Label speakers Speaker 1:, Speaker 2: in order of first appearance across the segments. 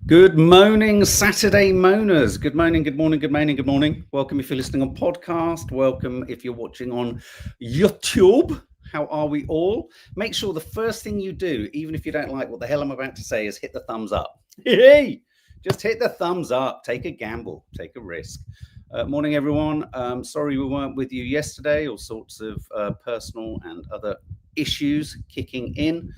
Speaker 1: Good morning, Saturday moaners. Good morning, good morning, good morning, good morning. Welcome if you're listening on podcast. Welcome if you're watching on YouTube. How are we all? Make sure the first thing you do, even if you don't like what the hell I'm about to say, is hit the thumbs up. Hey, just hit the thumbs up. Take a gamble, take a risk. Morning, everyone. Sorry we weren't with you yesterday. All sorts of personal and other issues kicking in.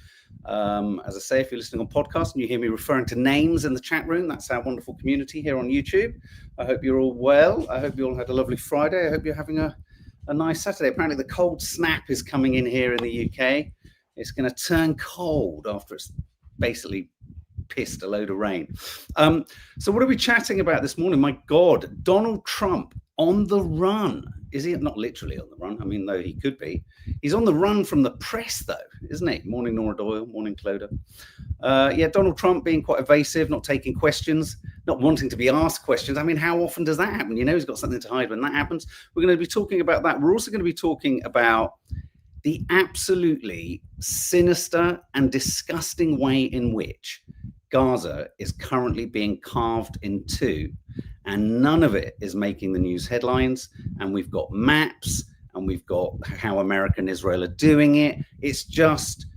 Speaker 1: As I say, if you're listening on podcast and you hear me referring to names in the chat room, that's our wonderful community here on YouTube. I hope you're all well. I hope you all had a lovely Friday. I hope you're having a nice Saturday. Apparently the cold snap is coming in here in the UK. It's going to turn cold after it's basically pissed a load of rain. So what are we chatting about this morning? My God, Donald Trump on the run. Is he not literally on the run? I mean, though he could be. He's on the run from the press, though, isn't he? Morning, Nora Doyle. Morning, Clodagh. Yeah, Donald Trump being quite evasive, not taking questions, not wanting to be asked questions. I mean, how often does that happen? You know, he's got something to hide when that happens. We're going to be talking about that. We're also going to be talking about the absolutely sinister and disgusting way in which Gaza is currently being carved in two, and none of it is making the news headlines. And we've got maps, and we've got how America and Israel are doing it. It's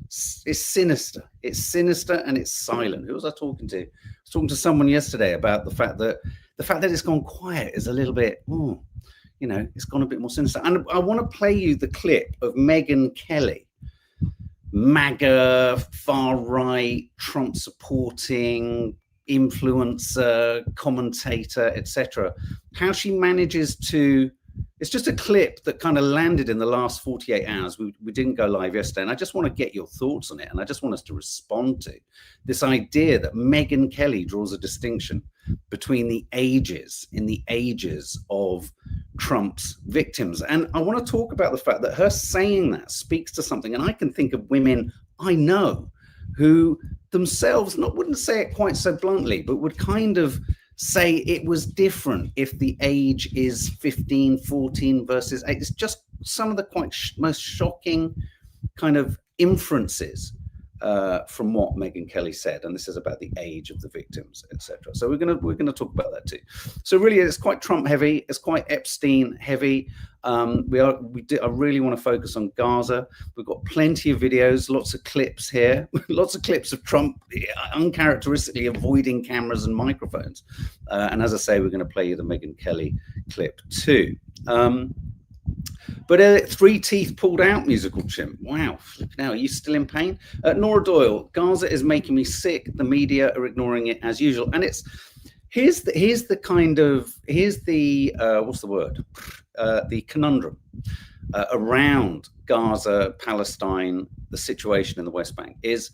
Speaker 1: sinister. It's sinister and it's silent. Who was I talking to? I was talking to someone yesterday about the fact that it's gone quiet is a little bit, you know, it's gone a bit more sinister. And I want to play you the clip of Megyn Kelly, MAGA, far right, Trump supporting influencer, commentator, etc. How she manages to, it's just a clip that kind of landed in the last 48 hours. We didn't go live yesterday, and I just want to get your thoughts on it, and I just want us to respond to this idea that Megyn Kelly draws a distinction between the ages of Trump's victims. And I want to talk about the fact that her saying that speaks to something, and I can think of women I know who themselves wouldn't say it quite so bluntly, but would kind of say it was different if the age is 15, 14 versus 8. It's just some of the most shocking kind of inferences from what Megyn Kelly said, and this is about the age of the victims, etc. So we're gonna talk about that too. So really, it's quite Trump heavy. It's quite Epstein heavy. I really want to focus on Gaza. We've got plenty of videos, lots of clips here, lots of clips of Trump uncharacteristically avoiding cameras and microphones. And as I say, we're going to play you the Megyn Kelly clip too. But 3 teeth pulled out musical chimp. Wow, flipping out. Are you still in pain? Nora Doyle, Gaza is making me sick. The media are ignoring it as usual. And here's the conundrum around Gaza, Palestine, the situation in the West Bank is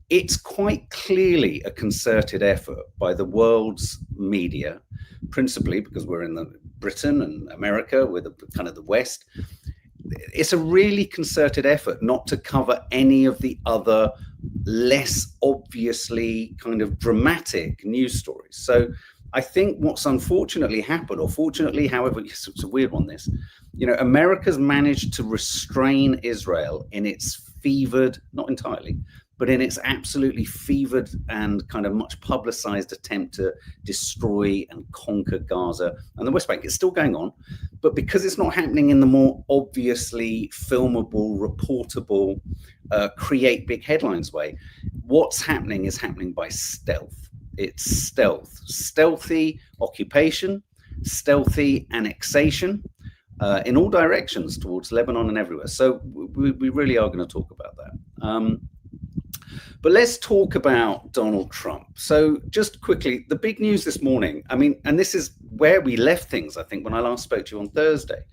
Speaker 1: it's quite clearly a concerted effort by the world's media, principally because we're in Britain and America, we're kind of the West. It's a really concerted effort not to cover any of the other less obviously kind of dramatic news stories. So I think what's unfortunately happened, or fortunately, however, it's a weird one, this, you know, America's managed to restrain Israel in its fevered, not entirely, but in its absolutely fevered and kind of much publicized attempt to destroy and conquer Gaza and the West Bank. It's still going on, but because it's not happening in the more obviously filmable, reportable, create big headlines way, what's happening is happening by stealth. It's stealthy occupation, stealthy annexation in all directions towards Lebanon and everywhere. So we really are going to talk about that. But let's talk about Donald Trump. So just quickly, the big news this morning, I mean, and this is where we left things, I think, when I last spoke to you on Thursday.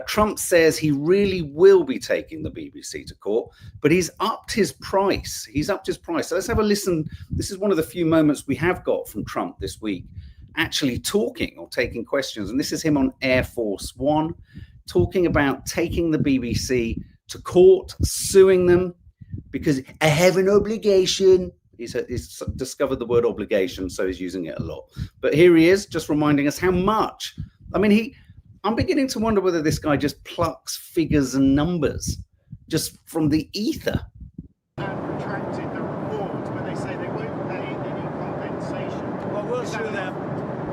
Speaker 1: Trump says he really will be taking the BBC to court, but he's upped his price. So let's have a listen. This is one of the few moments we have got from Trump this week, actually talking or taking questions. And this is him on Air Force One, talking about taking the BBC to court, suing them, because I have an obligation. He's discovered the word obligation, so he's using it a lot. But here he is, just reminding us how much. I mean, I'm beginning to wonder whether this guy just plucks figures and numbers just from the ether.
Speaker 2: And retracted the report when they say they won't pay any compensation we'll sue them.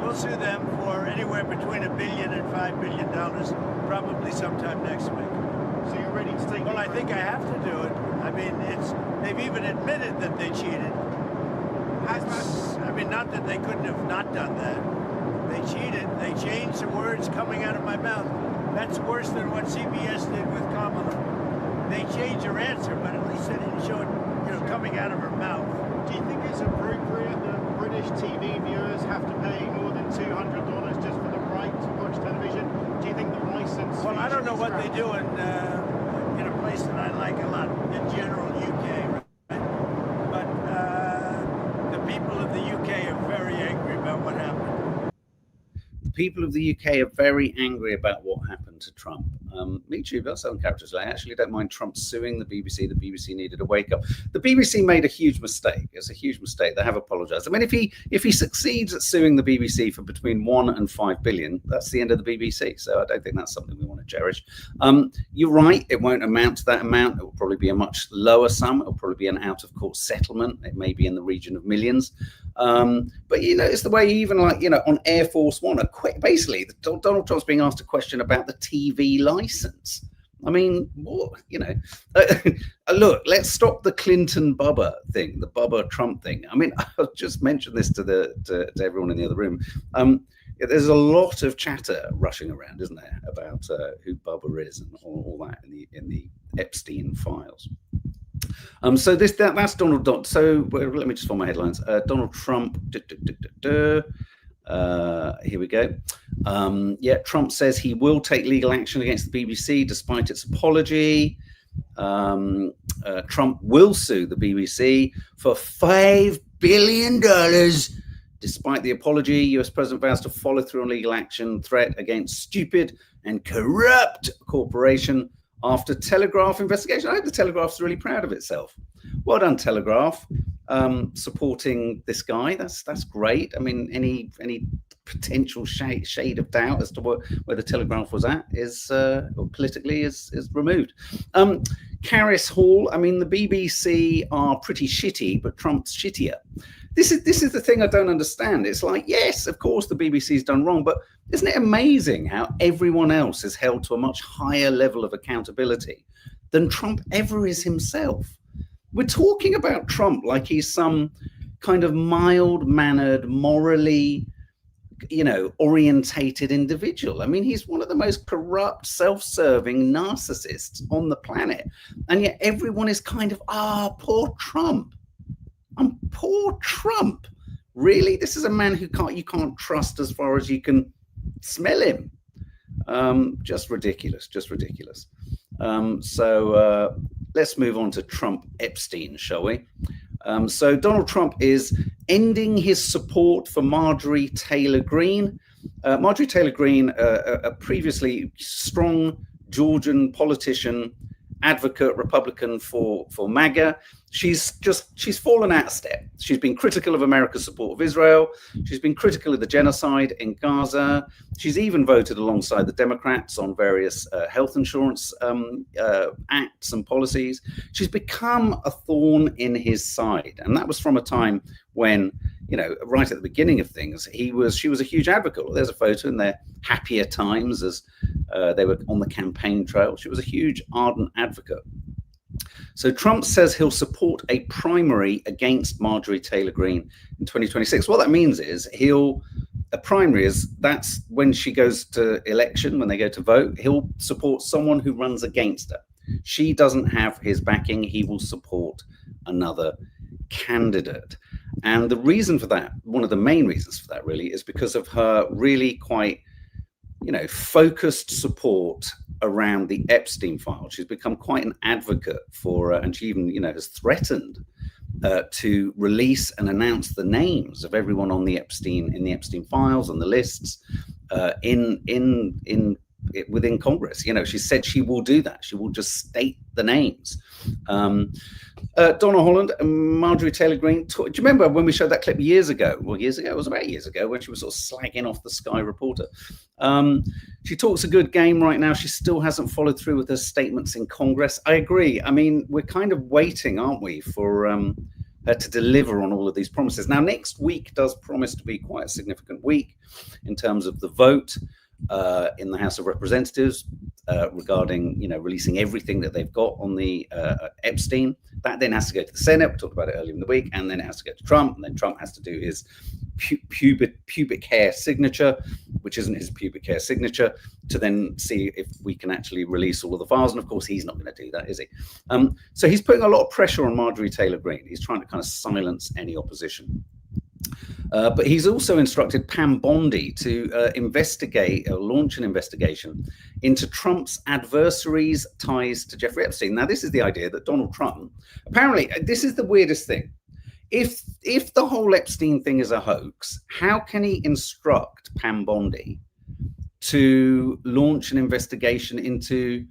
Speaker 2: We'll sue them for anywhere between $1 billion and $5 billion, probably sometime next week.
Speaker 3: So you're ready to take?
Speaker 2: Well, I think I have to do it. I mean, they've even admitted that they cheated. I mean, not that they couldn't have not done that. They cheated. They changed the words coming out of my mouth. That's worse than what CBS did with Kamala. They changed her answer, but at least they didn't show it, coming out of her mouth.
Speaker 3: Do you think it's appropriate that British TV viewers have to pay more than $200 just for the right to watch television? Do you think the license?
Speaker 2: Well, I don't know what they do in a place that I like a lot, in general, UK, right? But the people of the UK are very angry about what happened.
Speaker 1: People of the UK are very angry about what happened to Trump. Me too, that's uncharacteristic. I actually don't mind Trump suing the BBC. The BBC needed a wake up. The BBC made a huge mistake. It's a huge mistake. They have apologized. I mean, if he succeeds at suing the BBC for between 1 and 5 billion, that's the end of the BBC. So I don't think that's something we want to cherish. You're right. It won't amount to that amount. It will probably be a much lower sum. It will probably be an out of court settlement. It may be in the region of millions. But it's the way even on Air Force One, basically Donald Trump's being asked a question about the TV license. I mean, what, look, let's stop the Clinton Bubba thing, the Bubba Trump thing. I mean, I'll just mention this to everyone in the other room. There's a lot of chatter rushing around, isn't there, about who Bubba is and all that in the Epstein files. So that's Donald Trump. So let me just find my headlines. Donald Trump. Here we go. Trump says he will take legal action against the BBC despite its apology. Trump will sue the BBC for $5 billion despite the apology. US President vows to follow through on legal action threat against stupid and corrupt corporation after Telegraph investigation. I hope the Telegraph's really proud of itself. Well done, Telegraph, supporting this guy. That's great. I mean, any potential shade of doubt as to where the Telegraph was at is politically is removed. Carys Hall. I mean, the BBC are pretty shitty, but Trump's shittier. This is the thing I don't understand. It's like, yes, of course the BBC's done wrong, but isn't it amazing how everyone else is held to a much higher level of accountability than Trump ever is himself? We're talking about Trump like he's some kind of mild-mannered, morally, orientated individual. I mean, he's one of the most corrupt, self-serving narcissists on the planet. And yet everyone is kind of, poor Trump. Poor Trump. Really? This is a man who you can't trust as far as you can smell him. Just ridiculous. So let's move on to Trump Epstein, shall we? So Donald Trump is ending his support for Marjorie Taylor Greene. Marjorie Taylor Greene, a previously strong Georgian politician, advocate, Republican for MAGA. She's fallen out of step. She's been critical of America's support of Israel. She's been critical of the genocide in Gaza. She's even voted alongside the Democrats on various health insurance acts and policies. She's become a thorn in his side. And that was from a time when, right at the beginning of things, she was a huge advocate. There's a photo in their happier times as they were on the campaign trail. She was a huge, ardent advocate. So Trump says he'll support a primary against Marjorie Taylor Greene in 2026. What that means is that's when she goes to election, when they go to vote, he'll support someone who runs against her. She doesn't have his backing. He will support another candidate. And the reason for that, one of the main reasons for that really, is because of her really quite, focused support around the Epstein file. She's become quite an advocate for, and she even, has threatened to release and announce the names of everyone on the Epstein files and the lists within Congress. She said she will do that. She will just state the names. Donna Holland and Marjorie Taylor Greene. Do you remember when we showed that clip years ago? Well, it was about years ago when she was sort of slagging off the Sky reporter. She talks a good game right now. She still hasn't followed through with her statements in Congress. I agree. I mean, we're kind of waiting, aren't we, for to deliver on all of these promises. Now, next week does promise to be quite a significant week in terms of the vote in the House of Representatives regarding, releasing everything that they've got on the Epstein. That then has to go to the Senate. We talked about it earlier in the week, and then it has to go to Trump, and then Trump has to do his pubic hair signature, which isn't his pubic hair signature, to then see if we can actually release all of the files. And of course, he's not going to do that, is he? So he's putting a lot of pressure on Marjorie Taylor Greene. He's trying to kind of silence any opposition. But he's also instructed Pam Bondi to investigate or launch an investigation into Trump's adversaries' ties to Jeffrey Epstein. Now, this is the idea that Donald Trump, apparently, this is the weirdest thing. If the whole Epstein thing is a hoax, how can he instruct Pam Bondi to launch an investigation into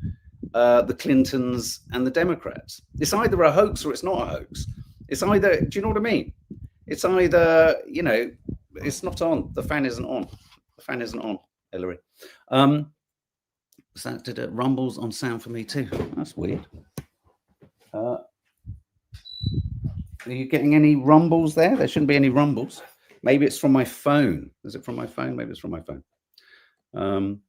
Speaker 1: the Clintons and the Democrats? It's either a hoax or it's not a hoax. It's either, do you know what I mean? It's either, it's not on. The fan isn't on. The fan isn't on, Hillary. So that did it rumbles on sound for me too. That's weird. Are you getting any rumbles there? There shouldn't be any rumbles. Maybe it's from my phone. Is it from my phone? Maybe it's from my phone.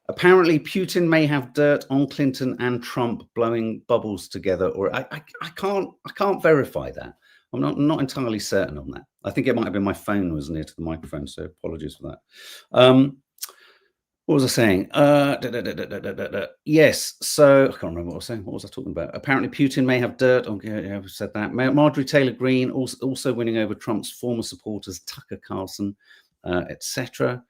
Speaker 1: Apparently, Putin may have dirt on Clinton and Trump blowing bubbles together. Or I can't verify that. I'm not entirely certain on that. I think it might have been my phone was near to the microphone, so apologies for that. What was I saying? Yes, so I can't remember what I was saying. What was I talking about? Apparently, Putin may have dirt on. Yeah, I've said that. Marjorie Taylor Greene also winning over Trump's former supporters, Tucker Carlson, etc.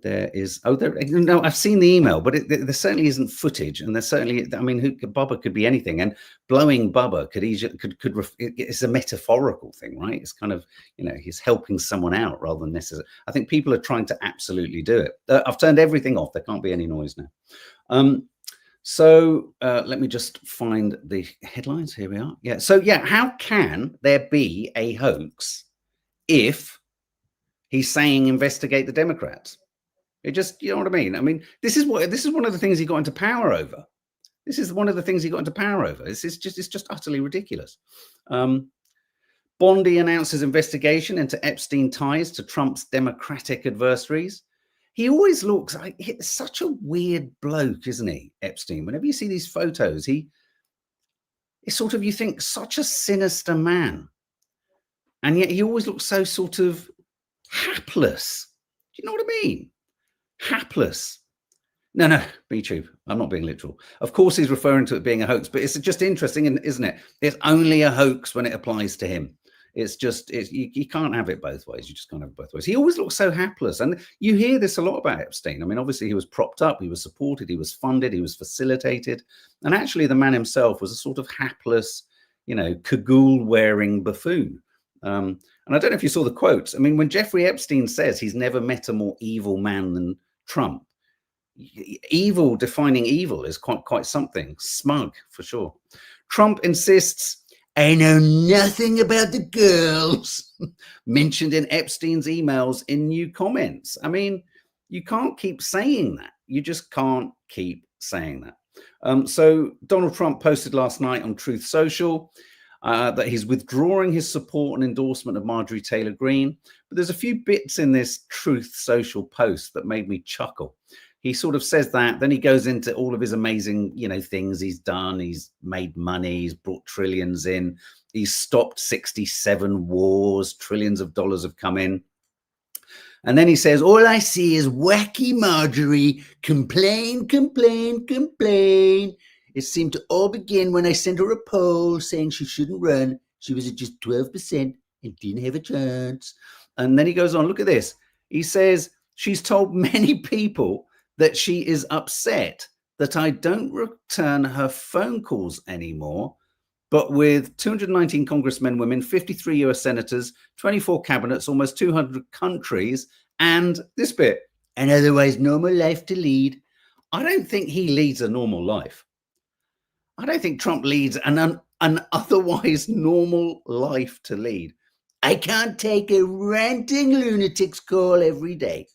Speaker 1: There is no. I've seen the email, but there certainly isn't footage, and there's certainly. I mean, Bubba could be anything, and blowing Bubba could it's a metaphorical thing, right? It's kind of he's helping someone out rather than necessarily. I think people are trying to absolutely do it. I've turned everything off. There can't be any noise now. So let me just find the headlines. Here we are. Yeah. So yeah, how can there be a hoax if he's saying investigate the Democrats? It just, you know what I mean? I mean, this is one of the things he got into power over. This is one of the things he got into power over. It's just utterly ridiculous. Bondi announces investigation into Epstein ties to Trump's Democratic adversaries. He always looks like he's such a weird bloke, isn't he, Epstein? Whenever you see these photos, it's sort of, you think, such a sinister man. And yet he always looks so sort of hapless. Do you know what I mean? Hapless. No, B-tube. I'm not being literal. Of course, he's referring to it being a hoax, but it's just interesting, isn't it? It's only a hoax when it applies to him. It's just, you can't have it both ways. You just can't have it both ways. He always looks so hapless. And you hear this a lot about Epstein. I mean, obviously, he was propped up, he was supported, he was funded, he was facilitated. And actually, the man himself was a sort of hapless, cagoule-wearing buffoon. And I don't know if you saw the quotes. I mean, when Jeffrey Epstein says he's never met a more evil man than Trump, evil, defining evil is quite something. Smug, for sure. Trump insists, I know nothing about the girls mentioned in Epstein's emails in new comments. I mean, you can't keep saying that. You just can't keep saying that. So Donald Trump posted last night on Truth Social that he's withdrawing his support and endorsement of Marjorie Taylor Greene. But there's a few bits in this Truth Social post that made me chuckle. He sort of says that, then he goes into all of his amazing, things he's done. He's made money, he's brought trillions in, he's stopped 67 wars, trillions of dollars have come in. And then he says, all I see is wacky Marjorie complain. It seemed to all begin when I sent her a poll saying she shouldn't run. She was at just 12% and didn't have a chance. And then he goes on, look at this. He says, she's told many people that she is upset that I don't return her phone calls anymore. But with 219 congressmen, women, 53 US senators, 24 cabinets, almost 200 countries, and this bit, an otherwise normal life to lead. I don't think he leads a normal life. I don't think Trump leads an otherwise normal life to lead. I can't take a ranting lunatic's call every day.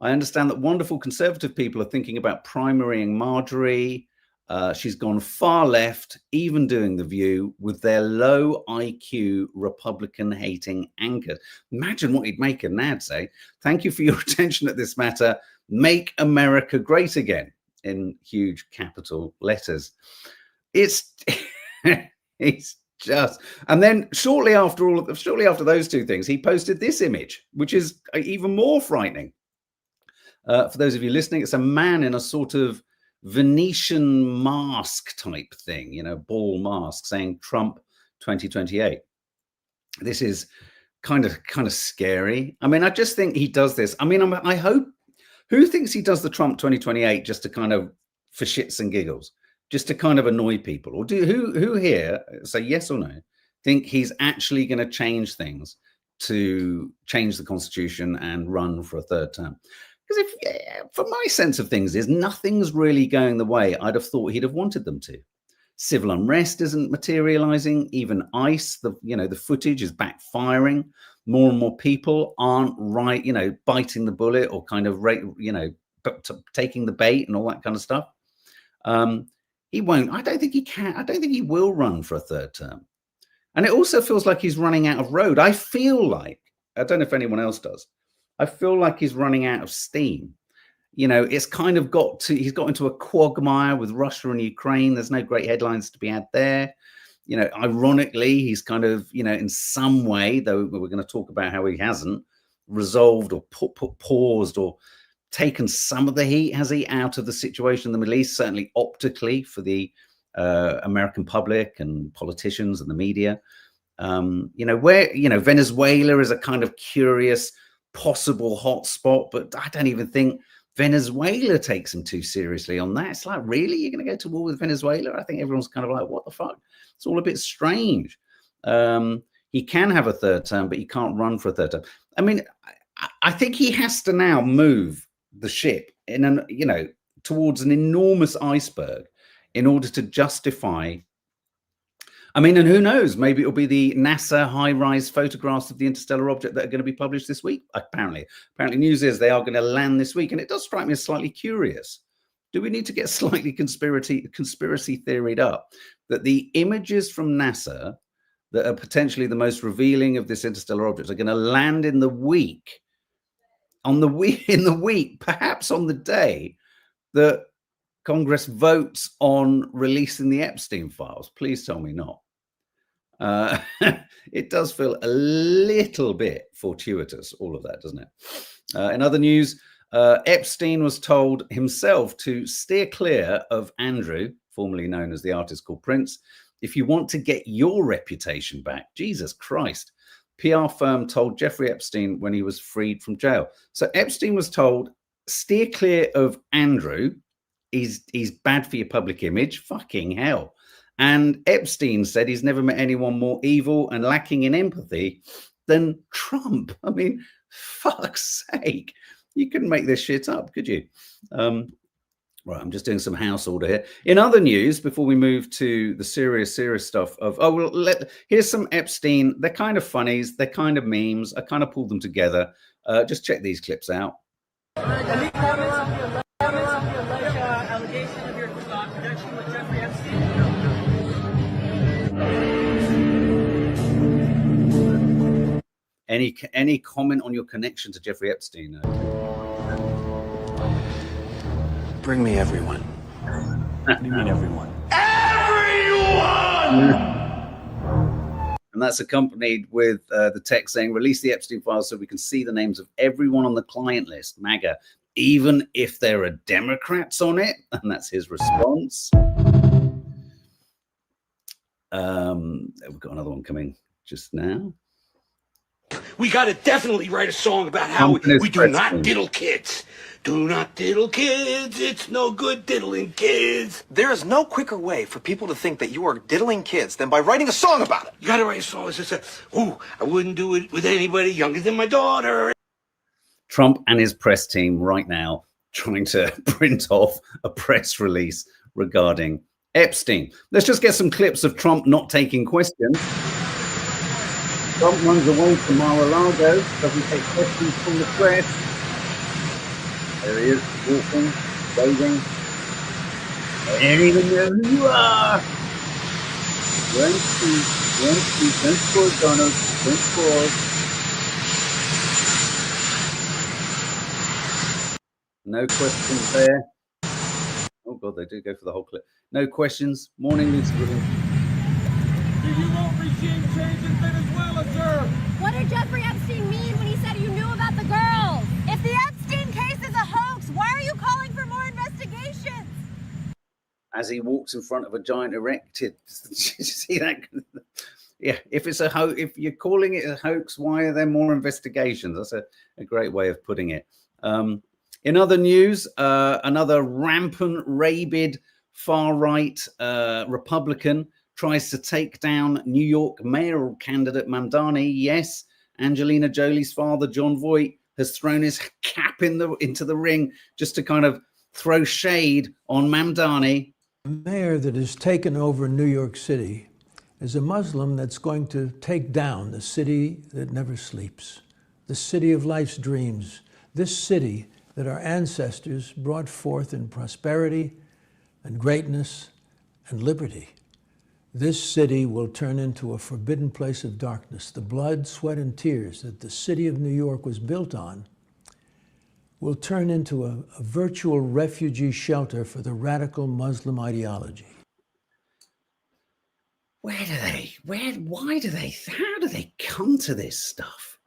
Speaker 1: I understand that wonderful conservative people are thinking about primarying Marjorie. She's gone far left, even doing The View with their low IQ Republican-hating anchors. Imagine what he'd make of Nad say, "Thank you for your attention at this matter. Make America great again," in huge capital letters. It's it's just, and then shortly after those two things, he posted this image, which is even more frightening. For those of you listening, it's a man in a sort of Venetian mask type thing, you know, ball mask, saying Trump 2028. This is kind of scary. I mean, I just think he does this. I mean, I hope, who thinks he does the Trump 2028 just to kind of, for shits and giggles, just to kind of annoy people? Or who here, say yes or no, think he's actually going to change things to change the Constitution and run for a third term? Because for my sense of things is nothing's really going the way I'd have thought he'd have wanted them to. Civil unrest isn't materializing. Even ICE, the footage is backfiring. More and more people aren't biting the bullet or kind of taking the bait and all that kind of stuff. He won't. I don't think he can. I don't think he will run for a third term. And it also feels like he's running out of road. I feel like, I don't know if anyone else does, I feel like he's running out of steam. You know, it's kind of he's got into a quagmire with Russia and Ukraine. There's no great headlines to be had there. You know, ironically, he's kind of, in some way, though we're going to talk about how he hasn't resolved or paused or taken some of the heat, has he, out of the situation in the Middle East, certainly optically for the American public and politicians and the media. Venezuela is a kind of curious possible hotspot, but I don't even think Venezuela takes him too seriously on that. It's like, really, you're going to go to war with Venezuela? I think everyone's kind of like, what the fuck? It's all a bit strange. He can have a third term, but he can't run for a third term. I mean, I think he has to now move the ship towards an enormous iceberg in order to justify. I mean, and who knows, maybe it'll be the NASA high-rise photographs of the interstellar object that are going to be published this week. Apparently news is they are going to land this week. And it does strike me as slightly curious. Do we need to get slightly conspiracy theoried up that the images from NASA that are potentially the most revealing of this interstellar object are going to land in the week, perhaps on the day that Congress votes on releasing the Epstein files? Please tell me not. It does feel a little bit fortuitous, all of that, doesn't it? In other news, Epstein was told himself to steer clear of Andrew, formerly known as the artist called Prince, if you want to get your reputation back. Jesus Christ. PR firm told Jeffrey Epstein when he was freed from jail. So Epstein was told, steer clear of Andrew. He's bad for your public image. Fucking hell. And Epstein said he's never met anyone more evil and lacking in empathy than Trump. I mean, fuck's sake. You couldn't make this shit up, could you? Right, I'm just doing some house order here. In other news, before we move to the serious stuff of, here's some Epstein. They're kind of funnies. They're kind of memes. I kind of pulled them together. Just check these clips out.
Speaker 4: Allegation of your connection with Jeffrey Epstein.
Speaker 1: Any comment on your connection to Jeffrey Epstein?
Speaker 5: Bring me everyone. What do you mean everyone?
Speaker 1: Everyone! And that's accompanied with the text saying, release the Epstein files so we can see the names of everyone on the client list, MAGA, even if there are Democrats on it. And that's his response. We've got another one coming just now.
Speaker 6: We got to definitely write a song about how we do not diddle kids. Do not diddle kids. It's no good diddling kids.
Speaker 5: There is no quicker way for people to think that you are diddling kids than by writing a song about it.
Speaker 6: You got to write a song that says, "Ooh, I wouldn't do it with anybody younger than my daughter."
Speaker 1: Trump and his press team right now trying to print off a press release regarding Epstein. Let's just get some clips of Trump not taking questions. Trump runs away from Mar-a-Lago, doesn't take questions from the press. There he is, walking, waving. I don't even know who you are. Don't score, Donald. Don't score. No questions there. Oh God, they do go for the whole clip. No questions. Morning, Lisa.
Speaker 4: Do you want regime change in Venezuela, sir?
Speaker 7: What did Jeffrey Epstein mean when he said you knew about the girls? If the Epstein case is a hoax, why are you calling for more investigations?
Speaker 1: As he walks in front of a giant erected, did you see that? Yeah, if you're calling it a hoax, why are there more investigations? That's a great way of putting it. In other news, another rampant, rabid, far-right Republican tries to take down New York mayoral candidate Mamdani. Yes, Angelina Jolie's father, John Voight, has thrown his cap into the ring just to kind of throw shade on Mamdani.
Speaker 8: A mayor that has taken over New York City is a Muslim that's going to take down the city that never sleeps, the city of life's dreams, this city that our ancestors brought forth in prosperity and greatness and liberty. This city will turn into a forbidden place of darkness. The blood, sweat, and tears that the city of New York was built on will turn into a virtual refugee shelter for the radical Muslim ideology.
Speaker 1: How do they come to this stuff?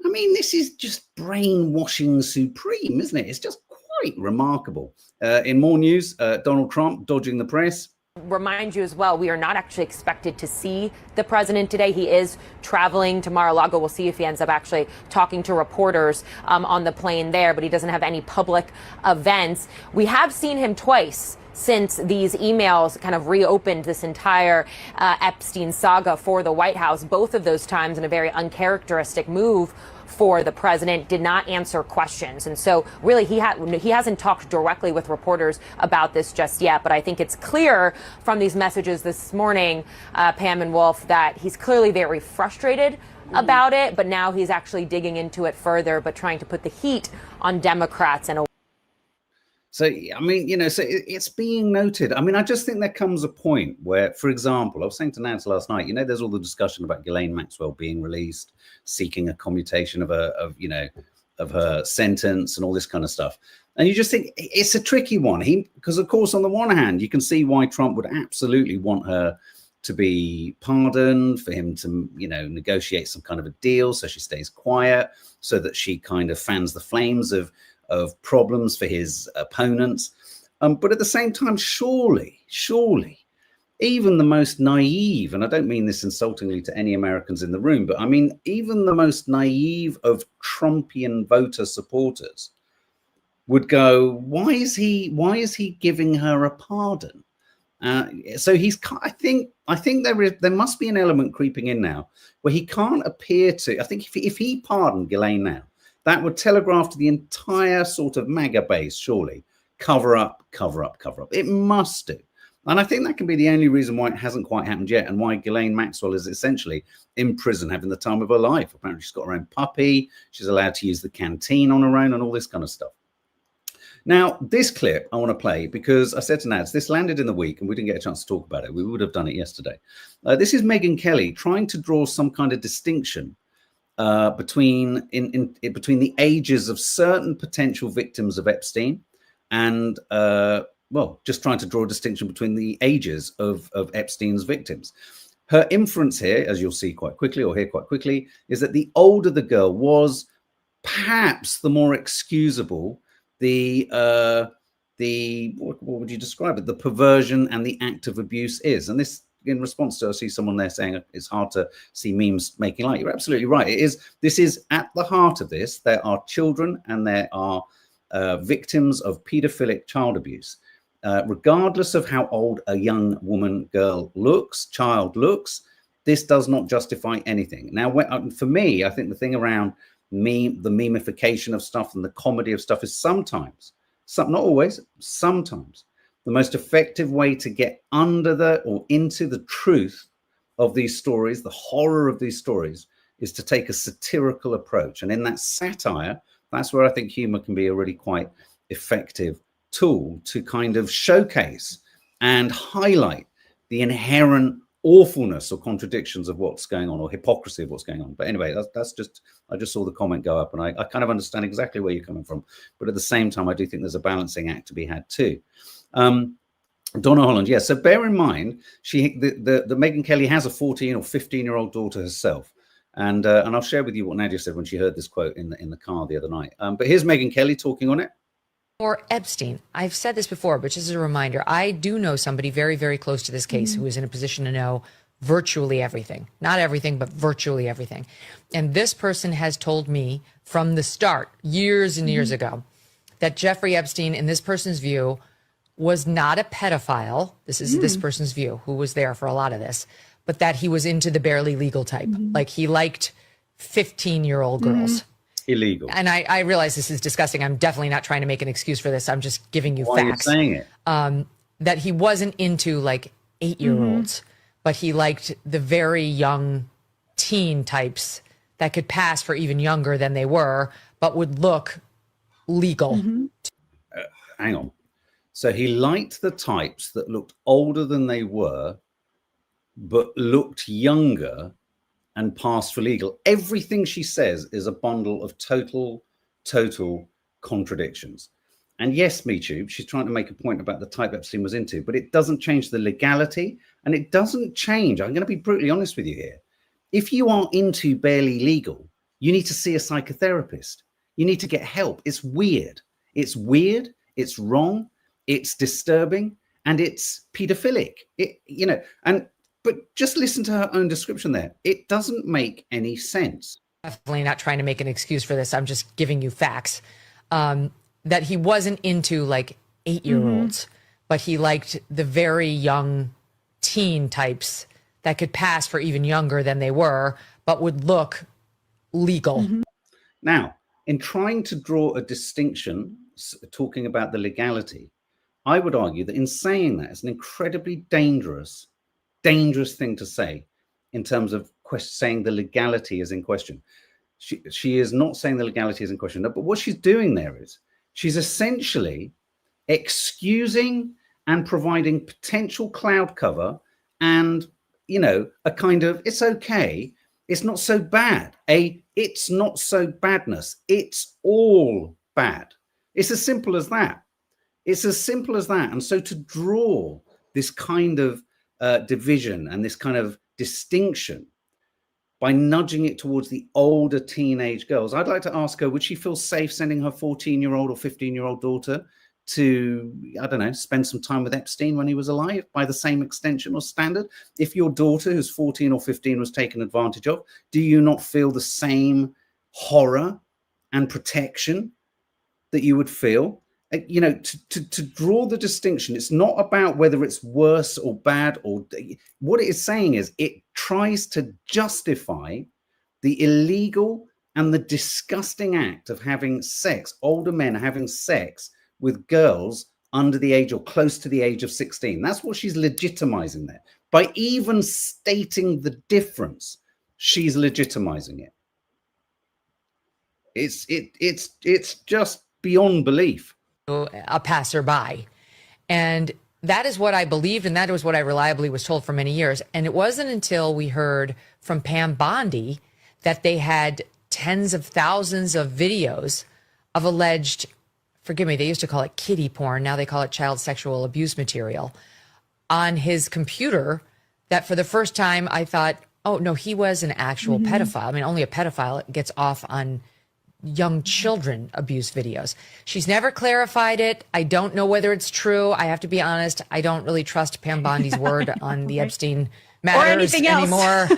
Speaker 1: I mean, this is just brainwashing supreme, isn't it? It's just quite remarkable. In more news, Donald Trump dodging the press.
Speaker 9: Remind you as well, we are not actually expected to see the president today. He is traveling to Mar-a-Lago. We'll see if he ends up actually talking to reporters on the plane there, but he doesn't have any public events. We have seen him twice since these emails kind of reopened this entire Epstein saga for the White House. Both of those times in a very uncharacteristic move for the president, did not answer questions. And so really he hasn't talked directly with reporters about this just yet. But I think it's clear from these messages this morning, Pam and Wolf, that he's clearly very frustrated about it. But now he's actually digging into it further, but trying to put the heat on Democrats and
Speaker 1: So, I mean, so it's being noted. I mean, I just think there comes a point where, for example, I was saying to Nance last night, there's all the discussion about Ghislaine Maxwell being released, seeking a commutation of her sentence and all this kind of stuff. And you just think it's a tricky one. Because, of course, on the one hand, you can see why Trump would absolutely want her to be pardoned, for him to, negotiate some kind of a deal so she stays quiet, so that she kind of fans the flames of problems for his opponents. But at the same time, surely, even the most naive, and I don't mean this insultingly to any Americans in the room, but I mean, even the most naive of Trumpian voter supporters would go, why is he giving her a pardon? So I think there must be an element creeping in now where he can't appear to. I think if he pardoned Ghislaine now, that would telegraph to the entire sort of MAGA base, surely, cover up. It must do. And I think that can be the only reason why it hasn't quite happened yet, and why Ghislaine Maxwell is essentially in prison having the time of her life. Apparently she's got her own puppy. She's allowed to use the canteen on her own and all this kind of stuff. Now, this clip I want to play because I said to Nads, this landed in the week and we didn't get a chance to talk about it. We would have done it yesterday. This is Megyn Kelly trying to draw some kind of distinction between the ages of certain potential victims of Epstein and just trying to draw a distinction between the ages of Epstein's victims. Her inference here, as you'll see quite quickly or hear quite quickly, is that the older the girl was, perhaps the more excusable what would you describe it? The perversion and the act of abuse is. And this, in response to, I see someone there saying it's hard to see memes making light. You're absolutely right. It is. This is at the heart of this. There are children and there are victims of paedophilic child abuse. Regardless of how old a young child looks, this does not justify anything. Now, for me, I think the thing around the memification of stuff and the comedy of stuff is sometimes, not always, sometimes, the most effective way to get under or into the truth of these stories, the horror of these stories, is to take a satirical approach. And in that satire, that's where I think humor can be a really quite effective tool to kind of showcase and highlight the inherent awfulness or contradictions of what's going on, or hypocrisy of what's going on. But anyway, that's just, I just saw the comment go up, and I kind of understand exactly where you're coming from. But at the same time, I do think there's a balancing act to be had too. Donna Holland, yes. So bear in mind, the Megyn Kelly has a 14 or 15-year-old daughter herself. And I'll share with you what Nadia said when she heard this quote in the car the other night. But here's Megyn Kelly talking on it.
Speaker 10: Or Epstein. I've said this before, but just as a reminder, I do know somebody very, very close to this case who is in a position to know virtually everything. Not everything, but virtually everything. And this person has told me from the start, years and years ago, that Jeffrey Epstein, in this person's view, was not a pedophile. This is this person's view, who was there for a lot of this, but that he was into the barely legal type. Like he liked 15-year-old girls.
Speaker 1: Illegal.
Speaker 10: And I realize this is disgusting. I'm definitely not trying to make an excuse for this. I'm just giving you facts.
Speaker 1: Why are you saying it?
Speaker 10: That he wasn't into like 8-year-olds, but he liked the very young teen types that could pass for even younger than they were, but would look legal.
Speaker 1: Hang on. So he liked the types that looked older than they were, but looked younger and passed for legal. Everything she says is a bundle of total contradictions. And yes, MeTube, she's trying to make a point about the type Epstein was into, but it doesn't change the legality, and it doesn't change. I'm going to be brutally honest with you here. If you are into barely legal, you need to see a psychotherapist. You need to get help. It's weird. It's weird. It's wrong. It's disturbing, and it's pedophilic. But just listen to her own description there. It doesn't make any sense.
Speaker 10: Definitely not trying to make an excuse for this. I'm just giving you facts. That he wasn't into like 8-year-olds, but he liked the very young teen types that could pass for even younger than they were, but would look legal.
Speaker 1: Now, in trying to draw a distinction, talking about the legality, I would argue that in saying that, it's an incredibly dangerous thing to say in terms of saying the legality is in question. She is not saying the legality is in question. No, but what she's doing there is she's essentially excusing and providing potential cloud cover and, a kind of, it's okay, it's not so bad. It's not so badness. It's all bad. It's as simple as that. It's as simple as that. And so to draw this kind of division and this kind of distinction by nudging it towards the older teenage girls, I'd like to ask her, would she feel safe sending her 14-year-old or 15-year-old daughter to, I don't know, spend some time with Epstein when he was alive by the same extension or standard? If your daughter, who's 14 or 15, was taken advantage of, do you not feel the same horror and protection that you would feel? To draw the distinction, it's not about whether it's worse or bad, or what it is saying is it tries to justify the illegal and the disgusting act of having sex, older men having sex with girls under the age or close to the age of 16. That's what she's legitimizing there. By even stating the difference, she's legitimizing it. It's just beyond belief.
Speaker 10: A passerby. And that is what I believed, and that was what I reliably was told for many years. And it wasn't until we heard from Pam Bondi that they had tens of thousands of videos of alleged, forgive me, they used to call it kiddie porn, now they call it child sexual abuse material, on his computer, that for the first time I thought, oh no, he was an actual pedophile. I mean, only a pedophile gets off on young children abuse videos. She's never clarified it. I don't know whether it's true. I have to be honest. I don't really trust Pam Bondi's word on the Epstein matters anymore.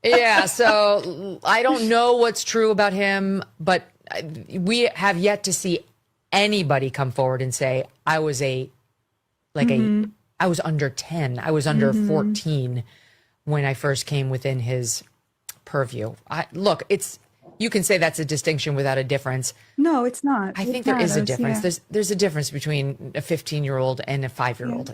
Speaker 10: Yeah, so I don't know what's true about him, but we have yet to see anybody come forward and say, I was I was under 10. I was under 14 when I first came within his purview. Look, you can say that's a distinction without a difference.
Speaker 11: No, it's not.
Speaker 10: I think there is a difference. Yeah. There's a difference between a 15-year-old and a 5-year-old.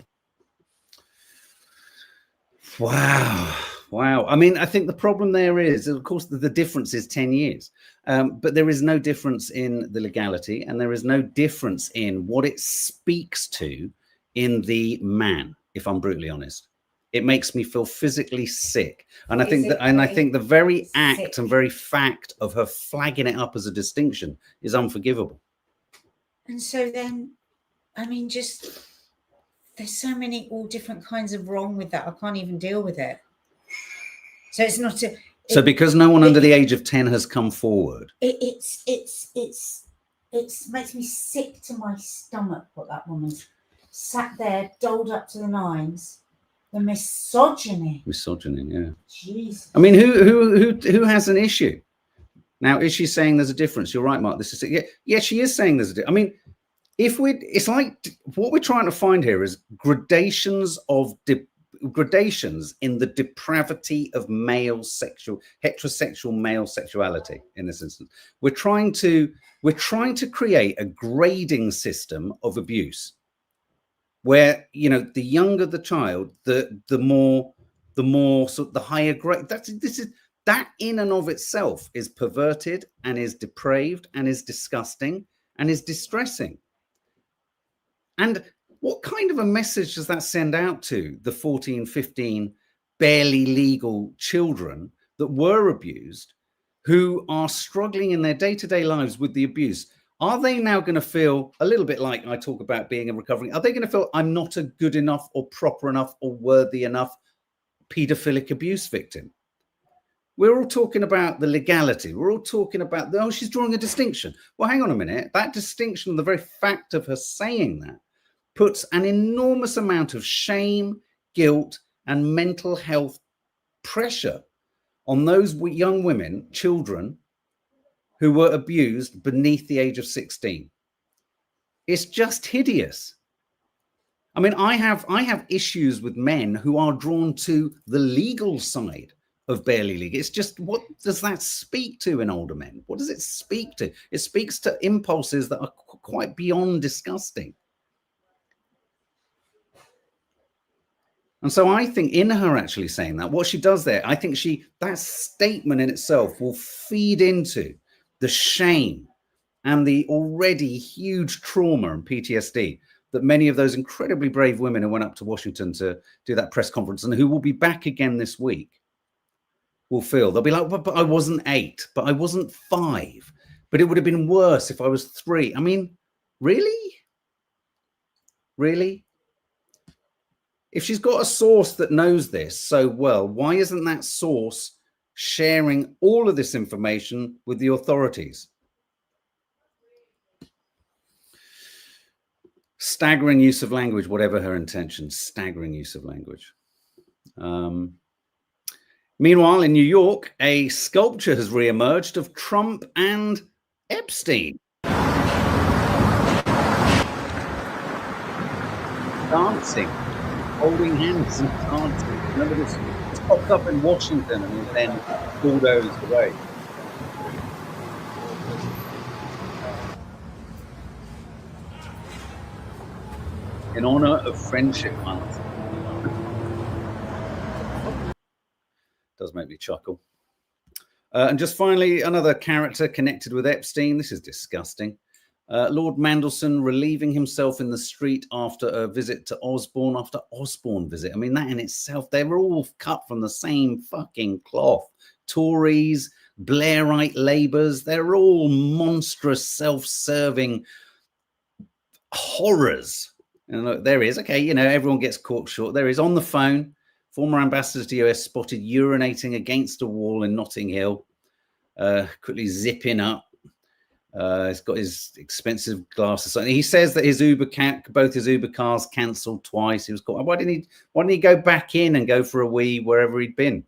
Speaker 1: Yeah. Wow. I mean, I think the problem there is, of course, the difference is 10 years. But there is no difference in the legality, and there is no difference in what it speaks to in the man, if I'm brutally honest. It makes me feel physically sick. And I think the very act and very fact of her flagging it up as a distinction is unforgivable.
Speaker 11: And so then, I mean, just there's so many all different kinds of wrong with that. I can't even deal with it. So it's not a.
Speaker 1: So because no one under the age of 10 has come forward.
Speaker 11: It makes me sick to my stomach what that woman sat there, doled up to the nines. The misogyny.
Speaker 1: Misogyny, yeah.
Speaker 11: Jesus.
Speaker 1: I mean, who has an issue? Now, is she saying there's a difference? You're right, Mark. This is yeah, she is saying there's a difference. I mean, it's like what we're trying to find here is gradations in the depravity of heterosexual male sexuality in this instance. We're trying to create a grading system of abuse where, you know, the younger the child, the more sort of the higher grade. That in and of itself is perverted and is depraved and is disgusting and is distressing. And what kind of a message does that send out to the 14, 15 barely legal children that were abused, who are struggling in their day-to-day lives with the abuse? Are they now going to feel a little bit like I talk about being a recovering? Are they going to feel I'm not a good enough or proper enough or worthy enough paedophilic abuse victim? We're all talking about the legality. We're all talking about, oh, she's drawing a distinction. Well, hang on a minute. That distinction, the very fact of her saying that, puts an enormous amount of shame, guilt, and mental health pressure on those young women, children, who were abused beneath the age of 16. It's just hideous. I mean, I have issues with men who are drawn to the legal side of barely legal. It's just, what does that speak to in older men? What does it speak to? It speaks to impulses that are quite beyond disgusting. And so I think in her actually saying that, what she does there, I think that statement in itself will feed into the shame and the already huge trauma and PTSD that many of those incredibly brave women who went up to Washington to do that press conference and who will be back again this week will feel. They'll be like, but I wasn't 8, but I wasn't 5, but it would have been worse if I was 3. I mean, really? Really? If she's got a source that knows this so well, why isn't that source sharing all of this information with the authorities? Staggering use of language, whatever her intentions, staggering use of language. Meanwhile, in New York, a sculpture has reemerged of Trump and Epstein. Dancing, holding hands and dancing. Remember this popped up in Washington and then bulldozed away. In honor of Friendship Month. Does make me chuckle. And just finally, another character connected with Epstein. This is disgusting. Lord Mandelson relieving himself in the street after a visit to Osborne, after Osborne visit. I mean, that in itself, they were all cut from the same fucking cloth. Tories, Blairite Labours, they're all monstrous, self-serving horrors. And look, there is, okay, you know, everyone gets caught short. There is on the phone, former ambassador to US spotted urinating against a wall in Notting Hill, quickly zipping up. He's got his expensive glasses on. He says that his both his Uber cars cancelled twice. He was caught. Why didn't he go back in and go for a wee wherever he'd been?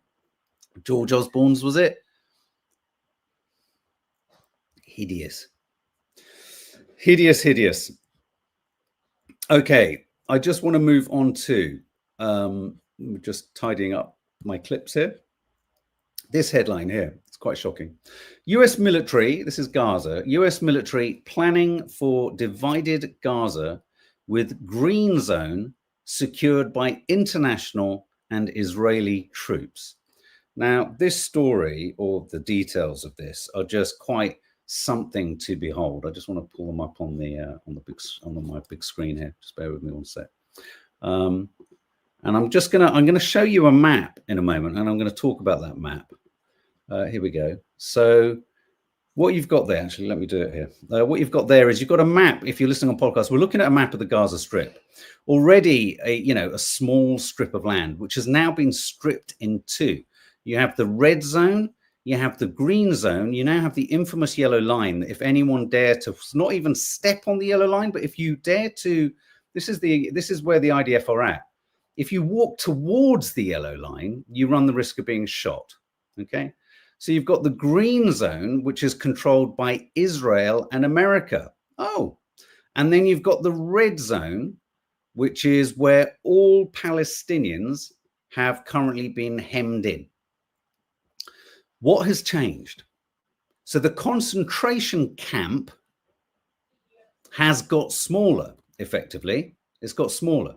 Speaker 1: George Osborne's, was it? Hideous. Hideous, hideous. Okay, I just want to move on to just tidying up my clips here. This headline here, it's quite shocking. US military, this is Gaza, US military planning for divided Gaza with green zone secured by international and Israeli troops. Now, this story, or the details of this, are just quite something to behold. I just want to pull them up on my big screen here. Just bear with me one sec. And I'm going to show you a map in a moment, and I'm going to talk about that map. Here we go. So what you've got there, actually, let me do it here. What you've got there is you've got a map. If you're listening on podcasts, we're looking at a map of the Gaza Strip. Already, a small strip of land, which has now been stripped in two. You have the red zone, you have the green zone, you now have the infamous yellow line. If anyone dare to not even step on the yellow line, but if you dare to, this is where the IDF are at. If you walk towards the yellow line, you run the risk of being shot. Okay. So you've got the green zone, which is controlled by Israel and America. Oh, and then you've got the red zone, which is where all Palestinians have currently been hemmed in. What has changed? So the concentration camp has got smaller, effectively. It's got smaller.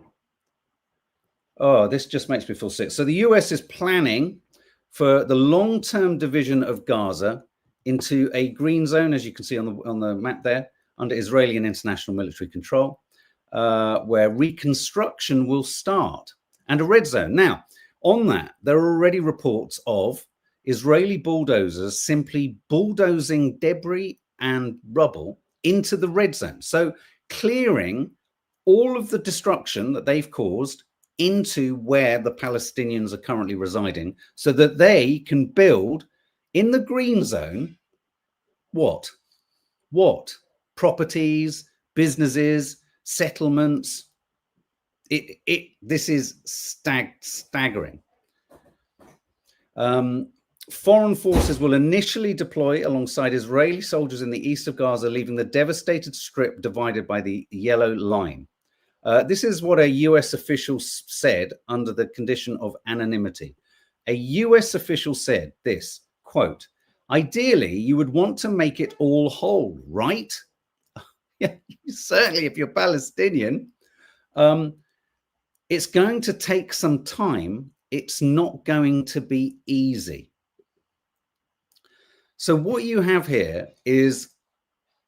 Speaker 1: Oh, this just makes me feel sick. So the US is planning for the long-term division of Gaza into a green zone, as you can see on the map there, under Israeli and international military control, where reconstruction will start, and a red zone. Now, on that, there are already reports of Israeli bulldozers simply bulldozing debris and rubble into the red zone. So clearing all of the destruction that they've caused into where the Palestinians are currently residing so that they can build in the green zone what? Properties, businesses, settlements. This is staggering. Foreign forces will initially deploy alongside Israeli soldiers in the east of Gaza, leaving the devastated strip divided by the yellow line. This is what a US official said under the condition of anonymity. A US official said this, quote, "Ideally, you would want to make it all whole, right?" Yeah, certainly if you're Palestinian. It's going to take some time. It's not going to be easy. So what you have here is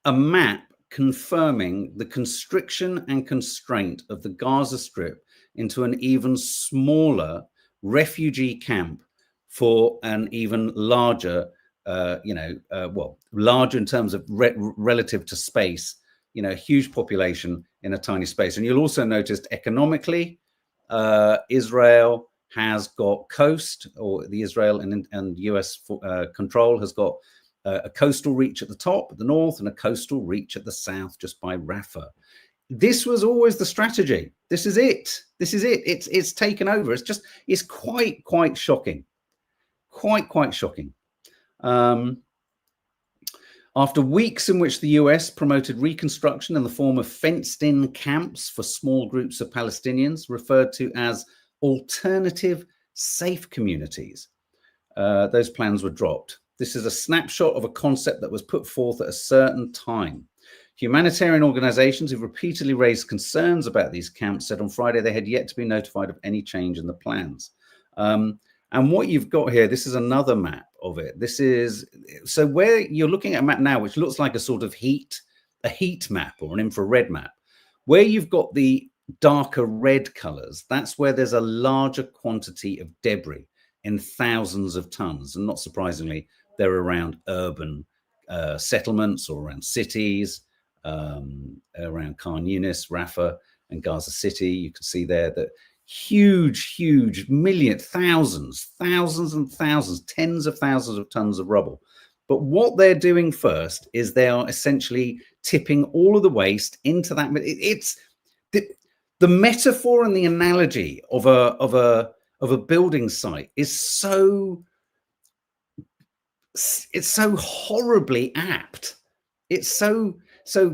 Speaker 1: a map confirming the constriction and constraint of the Gaza Strip into an even smaller refugee camp for an even larger, larger in terms of relative to space, huge population in a tiny space. And you'll also notice economically, Israel has got coast, or the Israel and US control has got a coastal reach at the top, at the north, and a coastal reach at the south, just by Rafah. This was always the strategy. This is it. It's taken over. It's quite shocking. Quite shocking. After weeks in which the US promoted reconstruction in the form of fenced-in camps for small groups of Palestinians, referred to as alternative safe communities, those plans were dropped. This is a snapshot of a concept that was put forth at a certain time. Humanitarian organizations who've repeatedly raised concerns about these camps said on Friday they had yet to be notified of any change in the plans. And what you've got here, this is another map of it. This is, so where you're looking at a map now, which looks like a sort of heat map or an infrared map, where you've got the darker red colors, that's where there's a larger quantity of debris in thousands of tons. And not surprisingly, they're around urban settlements or around cities, around Khan Yunis, Rafah, and Gaza City. You can see there that huge thousands and thousands, tens of thousands of tons of rubble. But what they're doing first is they are essentially tipping all of the waste into that. It's the metaphor and the analogy of a building site is so horribly apt. It's so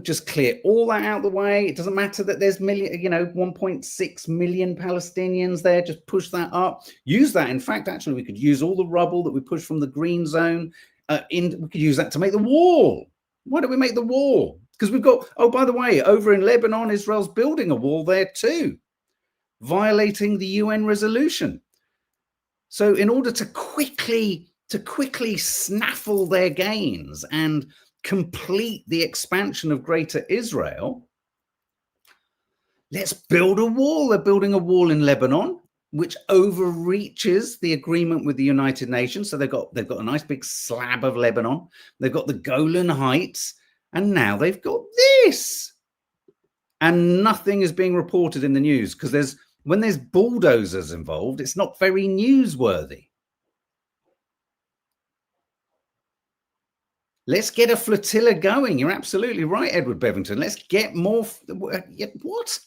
Speaker 1: just clear all that out of the way. It doesn't matter that there's 1.6 million Palestinians there. Just push that up. Use that. In fact, actually, we could use all the rubble that we push from the green zone. We could use that to make the wall. Why don't we make the wall? Because we've got, oh, by the way, over in Lebanon, Israel's building a wall there too, violating the UN resolution. So in order to quickly snaffle their gains and complete the expansion of Greater Israel, Let's build a wall. They're building a wall in Lebanon, which overreaches the agreement with the United Nations. So they've got a nice big slab of Lebanon. They've got the Golan Heights, and now they've got this. And nothing is being reported in the news because when there's bulldozers involved, it's not very newsworthy. Let's get a flotilla going. You're absolutely right, Edward Bevington. Let's get more. What?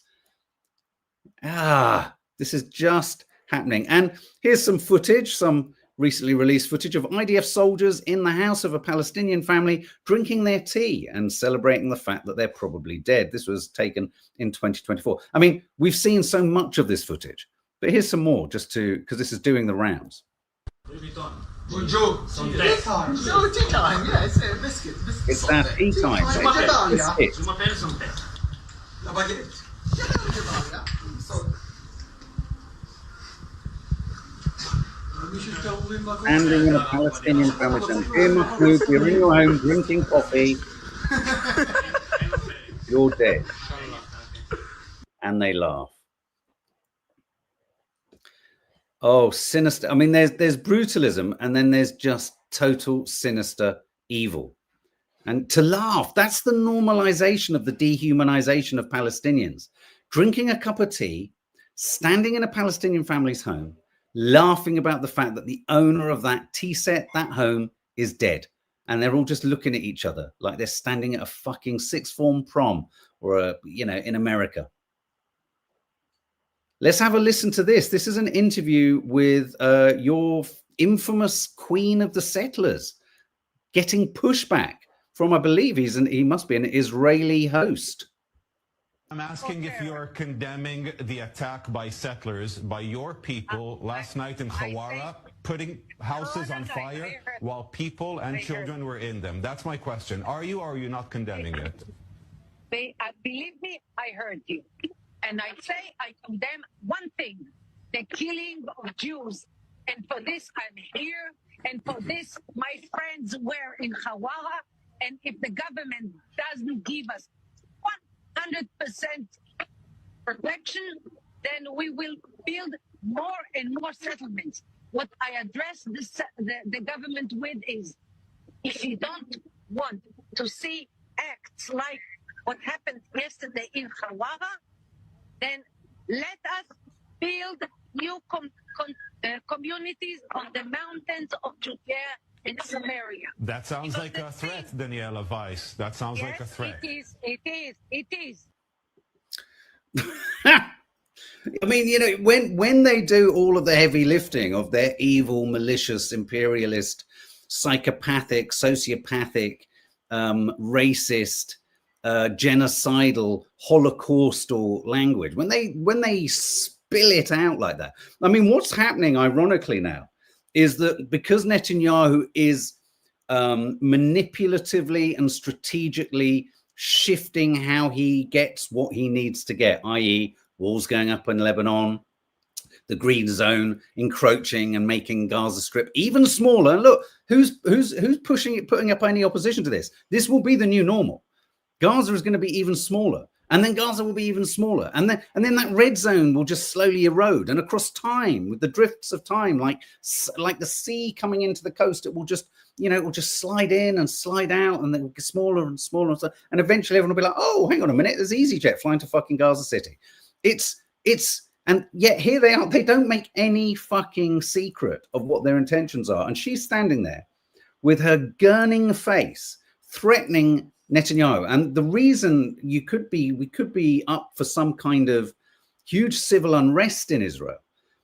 Speaker 1: This is just happening. And here's some footage, some recently released footage of IDF soldiers in the house of a Palestinian family drinking their tea and celebrating the fact that they're probably dead. This was taken in 2024. I mean, we've seen so much of this footage, but here's some more just because this is doing the rounds.
Speaker 12: Bonjour. Tea time. Tea time. Yeah, it's biscuits.
Speaker 1: It's that tea time.
Speaker 12: La baguette.
Speaker 1: Standing in a Palestinian family center. Here, Mahmoud, you're in your home drinking coffee. You're dead. And they laugh. Oh, sinister. I mean, there's brutalism, and then there's just total sinister evil. And to laugh, that's the normalization of the dehumanization of Palestinians. Drinking a cup of tea, standing in a Palestinian family's home, laughing about the fact that the owner of that tea set, that home, is dead. And they're all just looking at each other like they're standing at a fucking sixth form prom or, in America. Let's have a listen to this. This is an interview with your infamous queen of the settlers getting pushback from, I believe he must be an Israeli host.
Speaker 13: I'm asking if you're condemning the attack by settlers, by your people last night in Hawara, putting houses on fire while people and children were in them. That's my question. Are you or are you not condemning it?
Speaker 14: Believe me, I heard you. And I say I condemn one thing, the killing of Jews. And for this, I'm here. And for this, my friends were in Hawara. And if the government doesn't give us 100% protection, then we will build more and more settlements. What I address the government with is, if you don't want to see acts like what happened yesterday in Hawara, then let us build new communities on the mountains of Judea and Samaria.
Speaker 13: That sounds like a threat, Daniela Weiss. That sounds like a threat.
Speaker 14: It is.
Speaker 1: I mean, when they do all of the heavy lifting of their evil, malicious, imperialist, psychopathic, sociopathic, racist, genocidal, holocaustal language, when they spill it out like that. I mean, what's happening ironically now is that because Netanyahu is manipulatively and strategically shifting how he gets what he needs to get, i.e. walls going up in Lebanon, the green zone encroaching and making Gaza Strip even smaller. And look, who's putting up any opposition to this? This will be the new normal. Gaza is going to be even smaller, and then Gaza will be even smaller, and then that red zone will just slowly erode, and across time, with the drifts of time, like the sea coming into the coast, it will just slide in and slide out, and then get smaller and smaller, and eventually everyone will be like, oh, hang on a minute, there's EasyJet flying to fucking Gaza City. And yet here they are. They don't make any fucking secret of what their intentions are, and she's standing there with her gurning face, threatening Netanyahu. And the reason we could be up for some kind of huge civil unrest in Israel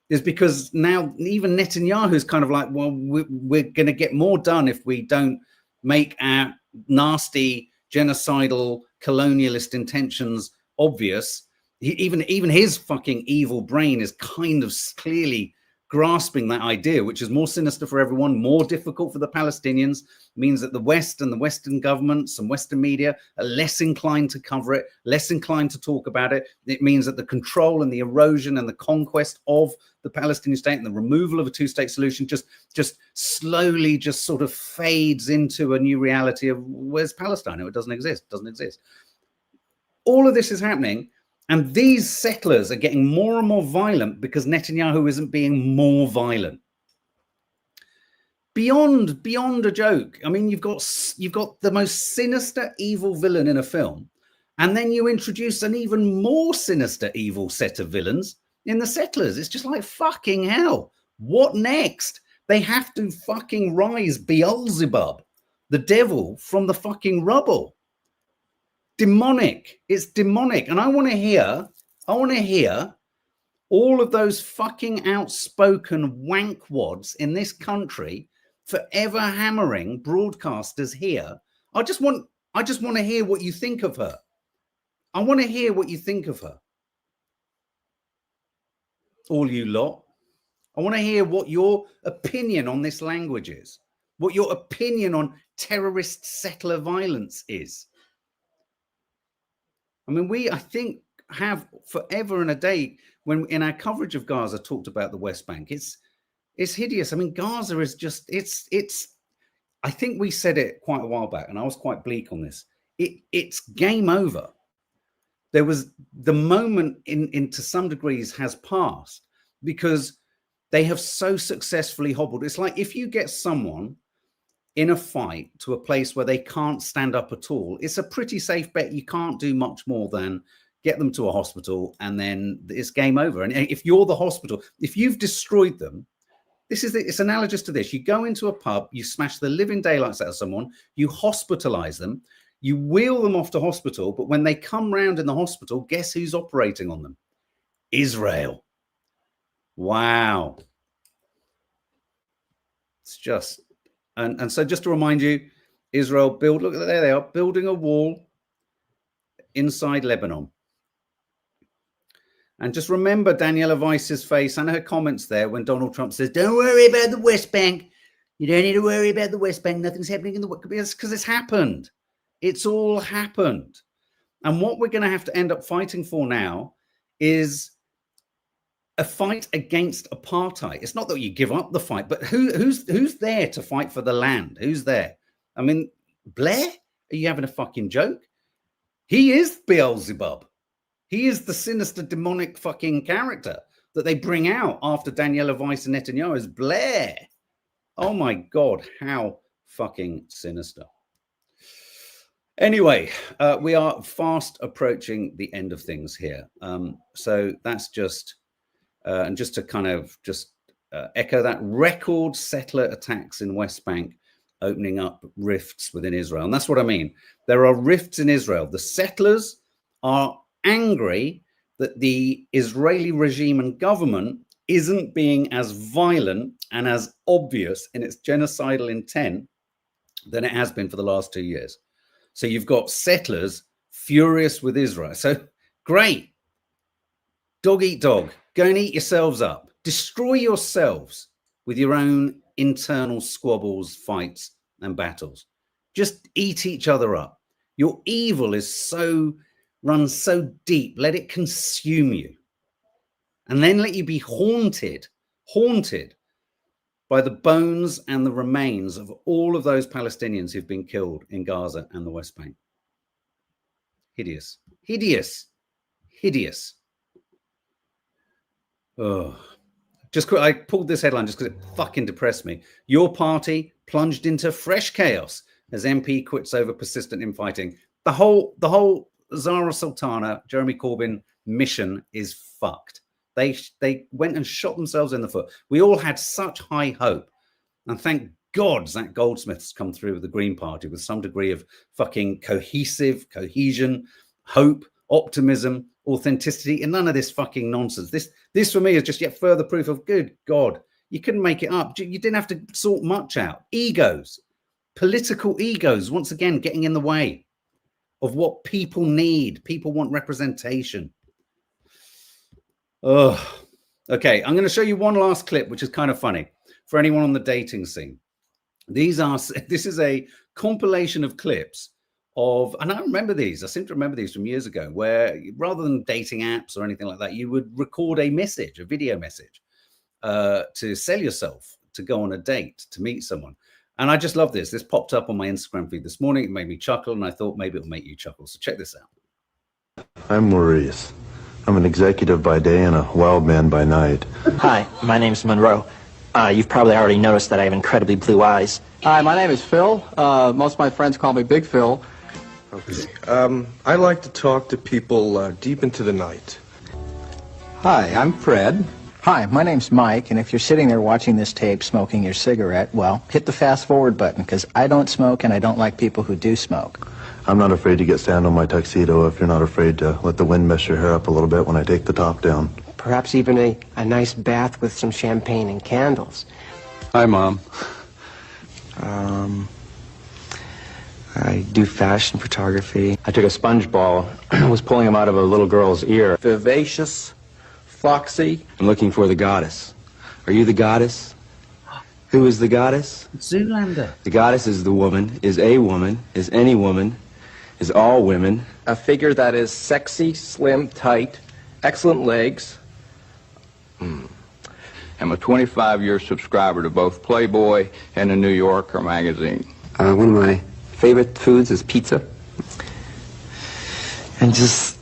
Speaker 1: is because now even Netanyahu is kind of like, well, we're going to get more done if we don't make our nasty, genocidal, colonialist intentions obvious. Even his fucking evil brain is kind of clearly grasping that idea, which is more sinister for everyone, more difficult for the Palestinians, means that the West and the Western governments and Western media are less inclined to cover it, less inclined to talk about it. It means that the control and the erosion and the conquest of the Palestinian state and the removal of a two-state solution just slowly just sort of fades into a new reality of where's Palestine? No, it doesn't exist. All of this is happening And these settlers are getting more and more violent because Netanyahu isn't being more violent. Beyond a joke. I mean, you've got the most sinister evil villain in a film, and then you introduce an even more sinister evil set of villains in the settlers. It's just like, fucking hell. What next? They have to fucking rise Beelzebub, the devil, from the fucking rubble. Demonic. It's demonic. And I want to hear all of those fucking outspoken wankwads in this country forever hammering broadcasters here. I just want to hear what you think of her. I want to hear what you think of her. All you lot. I want to hear what your opinion on this language is. What your opinion on terrorist settler violence is. I mean, I think, have forever and a day, when in our coverage of Gaza talked about the West Bank. It's hideous. I mean, Gaza is just, I think we said it quite a while back, and I was quite bleak on this. It's game over. There was the moment to some degrees has passed because they have so successfully hobbled. It's like if you get someone in a fight to a place where they can't stand up at all, it's a pretty safe bet you can't do much more than get them to a hospital, and then it's game over. And if you're the hospital, if you've destroyed them, it's analogous to this. You go into a pub, you smash the living daylights out of someone, you hospitalize them, you wheel them off to hospital, but when they come round in the hospital, guess who's operating on them? Israel. Wow. It's just, and so just to remind you, Israel look, there they are, building a wall inside Lebanon. And just remember Daniela Weiss's face and her comments there when Donald Trump says, don't worry about the West Bank. You don't need to worry about the West Bank. Nothing's happening in the West Bank. It's because it's happened. It's all happened. And what we're going to have to end up fighting for now is a fight against apartheid. It's not that you give up the fight, but who's there to fight for the land? Who's there? I mean, Blair? Are you having a fucking joke? He is Beelzebub. He is the sinister, demonic fucking character that they bring out after Daniela Weiss and Netanyahu is Blair. Oh my God, how fucking sinister. Anyway, we are fast approaching the end of things here. So that's just, and just to kind of just echo that, record settler attacks in West Bank opening up rifts within Israel. And that's what I mean. There are rifts in Israel. The settlers are angry that the Israeli regime and government isn't being as violent and as obvious in its genocidal intent than it has been for the last 2 years. So you've got settlers furious with Israel. So great. Dog eat dog. Go and eat yourselves up. Destroy yourselves with your own internal squabbles, fights, and battles. Just eat each other up. Your evil is runs so deep. Let it consume you. And then let you be haunted by the bones and the remains of all of those Palestinians who've been killed in Gaza and the West Bank. Hideous. Hideous. Hideous. Oh, just quick, I pulled this headline just because it fucking depressed me. Your party plunged into fresh chaos as MP quits over persistent infighting. The whole Zara Sultana, Jeremy Corbyn mission is fucked. They went and shot themselves in the foot. We all had such high hope. And thank God Zach Goldsmith's come through with the Green Party with some degree of fucking cohesion, hope, optimism, authenticity, and none of this fucking nonsense. This for me is just yet further proof of, good God, you couldn't make it up. You didn't have to sort much out. Egos, political egos, once again, getting in the way of what people need. People want representation. Oh, okay. I'm going to show you one last clip, which is kind of funny for anyone on the dating scene. This is a compilation of clips of, and I remember these. I seem to remember these from years ago, where rather than dating apps or anything like that, you would record a message, a video message, to sell yourself, to go on a date, to meet someone. And I just love this. This popped up on my Instagram feed this morning. It made me chuckle, and I thought maybe it'll make you chuckle. So check this out.
Speaker 15: I'm Maurice. I'm an executive by day and a wild man by night.
Speaker 16: Hi, my name's Monroe. You've probably already noticed that I have incredibly blue eyes.
Speaker 17: Hi, my name is Phil. Most of my friends call me Big Phil.
Speaker 18: Okay. I like to talk to people deep into the night.
Speaker 19: Hi, I'm Fred.
Speaker 20: Hi, my name's Mike, and if you're sitting there watching this tape smoking your cigarette, well, hit the fast forward button, because I don't smoke and I don't like people who do smoke.
Speaker 15: I'm not afraid to get sand on my tuxedo if you're not afraid to let the wind mess your hair up a little bit when I take the top down.
Speaker 21: Perhaps even a nice bath with some champagne and candles.
Speaker 19: Hi, Mom.
Speaker 21: I do fashion photography. I took a sponge ball and was pulling him out of a little girl's ear.
Speaker 18: Vivacious, foxy.
Speaker 21: I'm looking for the goddess. Are you the goddess? Who is the goddess?
Speaker 1: Zoolander.
Speaker 21: The goddess is the woman, is a woman, is any woman, is all women.
Speaker 18: A figure that is sexy, slim, tight, excellent legs.
Speaker 19: I'm a 25-year subscriber to both Playboy and the New Yorker magazine.
Speaker 21: One of my favorite foods is pizza. And just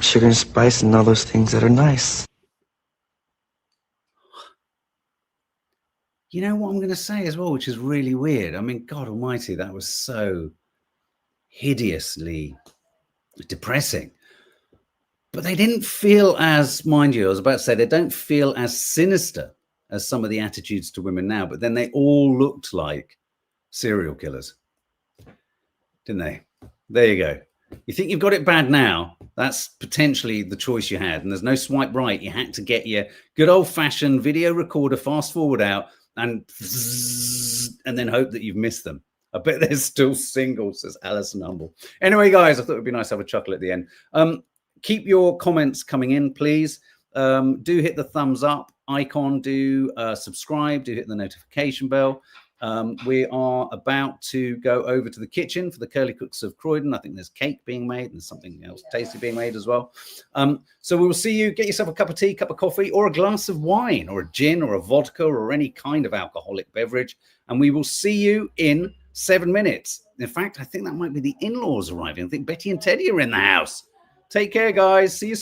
Speaker 21: sugar and spice and all those things that are nice.
Speaker 1: You know what I'm going to say as well, which is really weird. I mean, God almighty, that was so hideously depressing. But they didn't feel as, mind you, I was about to say, they don't feel as sinister as some of the attitudes to women now. But then they all looked like serial killers, didn't they? There you go. You think you've got it bad now, that's potentially the choice you had. And there's no swipe right. You had to get your good old-fashioned video recorder, fast forward out, and then hope that you've missed them. I bet there's still singles, says Alison Humble. Anyway, guys, I thought it would be nice to have a chuckle at the end. Keep your comments coming in, please. Do hit the thumbs up icon. Do subscribe. Do hit the notification bell. We are about to go over to the kitchen for the Curly Cooks of Croydon. I think there's cake being made and something else tasty being made as well. So we will see you. Get yourself a cup of tea, cup of coffee, or a glass of wine, or a gin, or a vodka, or any kind of alcoholic beverage. And we will see you in 7 minutes. In fact, I think that might be the in-laws arriving. I think Betty and Teddy are in the house. Take care, guys. See you soon.